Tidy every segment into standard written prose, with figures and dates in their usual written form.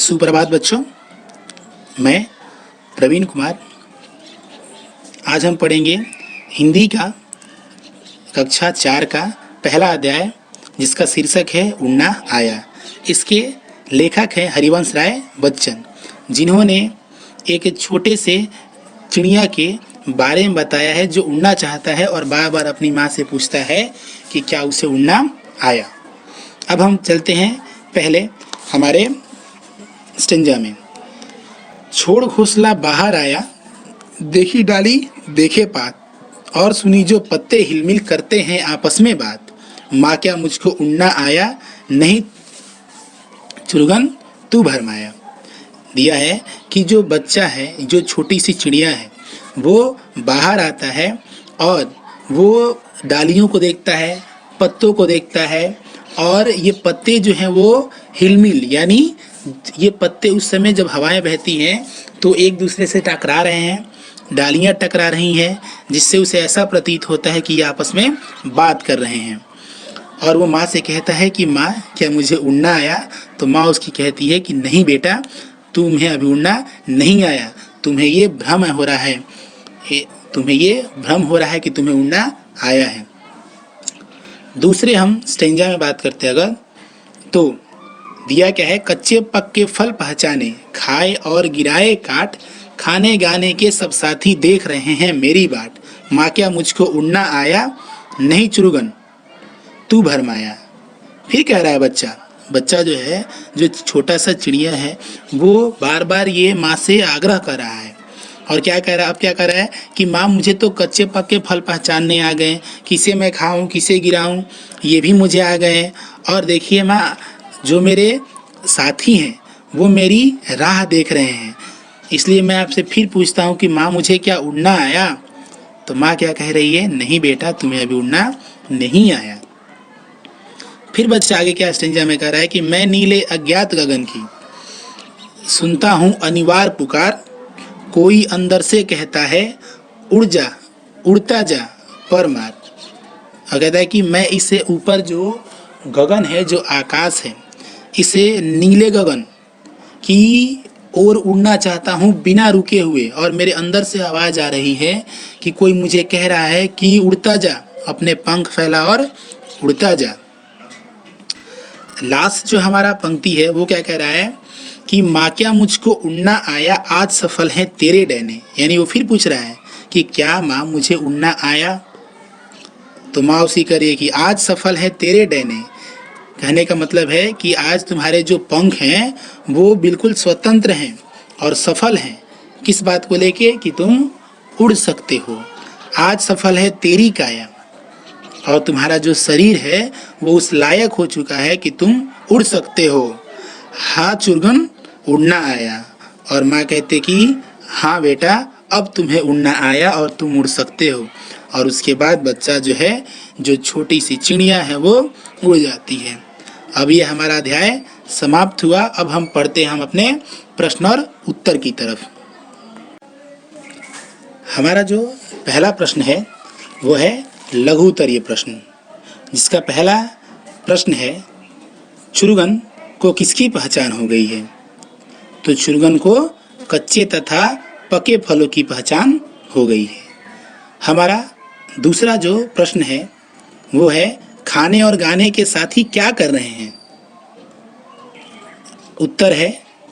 सुप्रभात बच्चों, मैं प्रवीण कुमार। आज हम पढ़ेंगे हिंदी का कक्षा 4 का पहला अध्याय, जिसका शीर्षक है उड़ना आया। इसके लेखक हैं हरिवंश राय बच्चन, जिन्होंने एक छोटे से चिड़िया के बारे में बताया है जो उड़ना चाहता है और बार बार अपनी माँ से पूछता है कि क्या उसे उड़ना आया। अब हम चलते हैं पहले हमारे स्टेंजा में। छोड़ घोंसला बाहर आया, देखी डाली देखे पात, और सुनी जो पत्ते हिलमिल करते हैं आपस में बात। माँ क्या मुझको उड़ना आया, नहीं चुरगन तू भरमाया। दिया है कि जो बच्चा है, जो छोटी सी चिड़िया है, वो बाहर आता है और वो डालियों को देखता है, पत्तों को देखता है, और ये पत्ते जो हैं वो हिलमिल, यानी ये पत्ते उस समय जब हवाएं बहती हैं तो एक दूसरे से टकरा रहे हैं, डालियां टकरा रही हैं, जिससे उसे ऐसा प्रतीत होता है कि ये आपस में बात कर रहे हैं। और वो माँ से कहता है कि माँ क्या मुझे उड़ना आया। तो माँ उसकी कहती है कि नहीं बेटा, तुम्हें अभी उड़ना नहीं आया, तुम्हें ये भ्रम हो रहा है, तुम्हें ये भ्रम हो रहा है कि तुम्हें उड़ना आया है। दूसरे हम स्टेंजा में बात करते हैं अगर, तो दिया क्या है, कच्चे पक्के फल पहचाने, खाए और गिराए काट, खाने गाने के सब साथी देख रहे हैं मेरी बाट। माँ क्या मुझको उड़ना आया, नहीं चुरुगन तू भरमाया। फिर कह रहा है बच्चा जो है, जो छोटा सा चिड़िया है, वो बार बार ये माँ से आग्रह कर रहा है। और क्या कह रहा है, अब क्या कर रहा है कि माँ मुझे तो कच्चे पक्के फल पहचानने आ गए, किसे मैं खाऊं किसे गिराऊं ये भी मुझे आ गए। और देखिए माँ, जो मेरे साथी हैं वो मेरी राह देख रहे हैं, इसलिए मैं आपसे फिर पूछता हूँ कि माँ मुझे क्या उड़ना आया। तो माँ क्या कह रही है, नहीं बेटा तुम्हें अभी उड़ना नहीं आया। फिर बच्चा आगे क्या स्टेंजा में कह रहा है कि मैं नीले अज्ञात गगन की सुनता हूँ अनिवार्य पुकार, कोई अंदर से कहता है उड़ जा उड़ता जा पर मार। और कहता है कि मैं इससे ऊपर जो गगन है, जो आकाश है, इसे नीले गगन की ओर उड़ना चाहता हूँ बिना रुके हुए, और मेरे अंदर से आवाज़ आ रही है कि कोई मुझे कह रहा है कि उड़ता जा, अपने पंख फैला और उड़ता जा। लास्ट जो हमारा पंक्ति है वो क्या कह रहा है कि माँ क्या मुझको उड़ना आया, आज सफल है तेरे डैने। यानी वो फिर पूछ रहा है कि क्या माँ मुझे उड़ना आया। तो माँ उसी करिए कि आज सफल है तेरे डैने। कहने का मतलब है कि आज तुम्हारे जो पंख हैं वो बिल्कुल स्वतंत्र हैं और सफल हैं। किस बात को लेके कि तुम उड़ सकते हो। आज सफल है तेरी काया, और तुम्हारा जो शरीर है वो उस लायक हो चुका है कि तुम उड़ सकते हो। हाँ चुरगन उड़ना आया। और माँ कहते कि हाँ बेटा, अब तुम्हें उड़ना आया और तुम उड़ सकते हो। और उसके बाद बच्चा जो है, जो छोटी सी चिड़िया है, वो उड़ जाती है। अब ये हमारा अध्याय समाप्त हुआ। अब हम पढ़ते हैं हम अपने प्रश्न और उत्तर की तरफ। हमारा जो पहला प्रश्न है वो है लघु उत्तरीय प्रश्न, जिसका पहला प्रश्न है, चुरगन को किसकी पहचान हो गई है। तो चुरगन को कच्चे तथा पके फलों की पहचान हो गई है। हमारा दूसरा जो प्रश्न है वो है, खाने और गाने के साथी क्या कर रहे हैं। उत्तर है,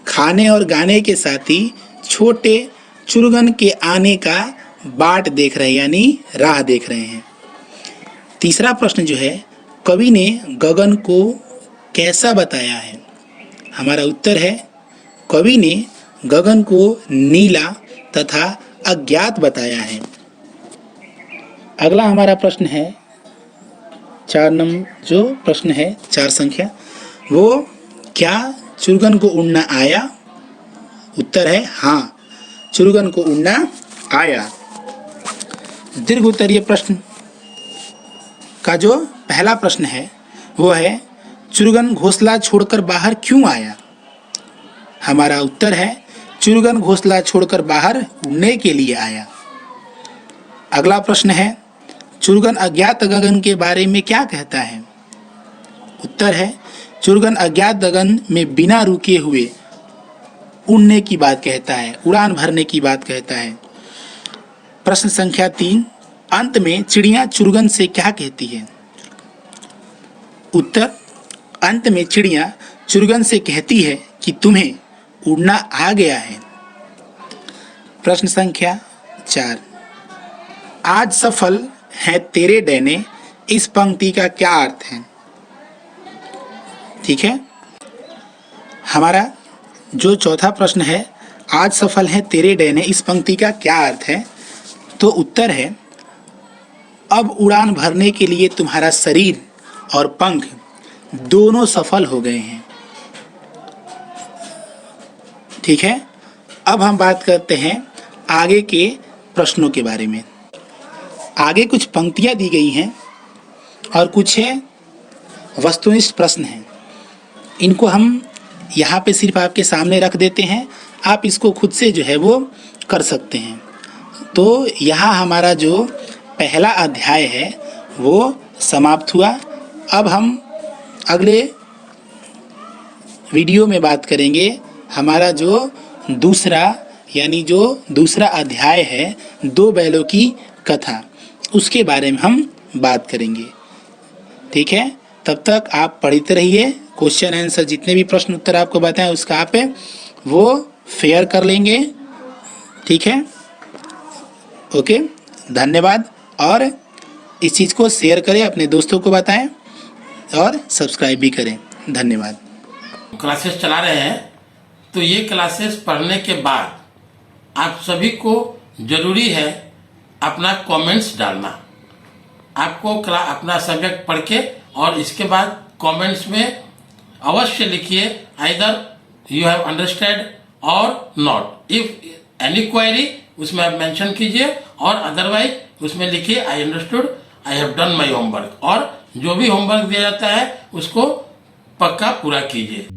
खाने और गाने के साथी छोटे चुरगन के आने का बाट देख रहे हैं, यानी राह देख रहे हैं। तीसरा प्रश्न जो है, कवि ने गगन को कैसा बताया है। हमारा उत्तर है, कवि ने गगन को नीला तथा अज्ञात बताया है। अगला हमारा प्रश्न है 4 नंबर जो प्रश्न है 4 संख्या, वो क्या चुरगन को उड़ना आया। उत्तर है हाँ, चुरगन को उड़ना आया। दीर्घ उत्तरीय प्रश्न का जो पहला प्रश्न है वो है, चुरगन घोंसला छोड़कर बाहर क्यों आया। हमारा उत्तर है, चुरगन घोंसला छोड़कर बाहर उड़ने के लिए आया। अगला प्रश्न है, चुरगन अज्ञात गगन के बारे में क्या कहता है। उत्तर है, चुरगन अज्ञात गगन में बिना रुके हुए उड़ने की बात कहता है, उड़ान भरने की बात कहता है। प्रश्न संख्या 3, अंत में चिड़िया चुरगन से क्या कहती है? उत्तर, अंत में चिड़िया चुरगन से कहती है कि तुम्हें उड़ना आ गया है। प्रश्न संख्या 4, आज सफल है तेरे डैने, इस पंक्ति का क्या अर्थ है? ठीक है, हमारा जो चौथा प्रश्न है, आज सफल है तेरे डैने, इस पंक्ति का क्या अर्थ है? तो उत्तर है, अब उड़ान भरने के लिए तुम्हारा शरीर और पंख दोनों सफल हो गए हैं। ठीक है, अब हम बात करते हैं आगे के प्रश्नों के बारे में। आगे कुछ पंक्तियां दी गई हैं और कुछ है वस्तुनिष्ठ प्रश्न हैं। इनको हम यहाँ पे सिर्फ आपके सामने रख देते हैं, आप इसको खुद से जो है वो कर सकते हैं। तो यहाँ हमारा जो पहला अध्याय है वो समाप्त हुआ। अब हम अगले वीडियो में बात करेंगे हमारा जो दूसरा अध्याय है, 2 बैलों की कथा, उसके बारे में हम बात करेंगे। ठीक है, तब तक आप पढ़ते रहिए। क्वेश्चन आंसर जितने भी प्रश्न उत्तर आपको बताएं उसका आप वो फेयर कर लेंगे। ठीक है, ओके, धन्यवाद। और इस चीज़ को शेयर करें, अपने दोस्तों को बताएं और सब्सक्राइब भी करें। धन्यवाद। क्लासेस चला रहे हैं, तो ये क्लासेस पढ़ने के बाद आप सभी को जरूरी है अपना कमेंट्स डालना। आपको अपना सब्जेक्ट पढ़ के और इसके बाद कमेंट्स में अवश्य लिखिए आइदर यू हैव अंडरस्टैंड और नॉट। इफ एनी क्वेरी उसमें आप मेंशन कीजिए और अदरवाइज उसमें लिखिए I understood, I have done my homework. और जो भी होमवर्क दिया जाता है उसको पक्का पूरा कीजिए।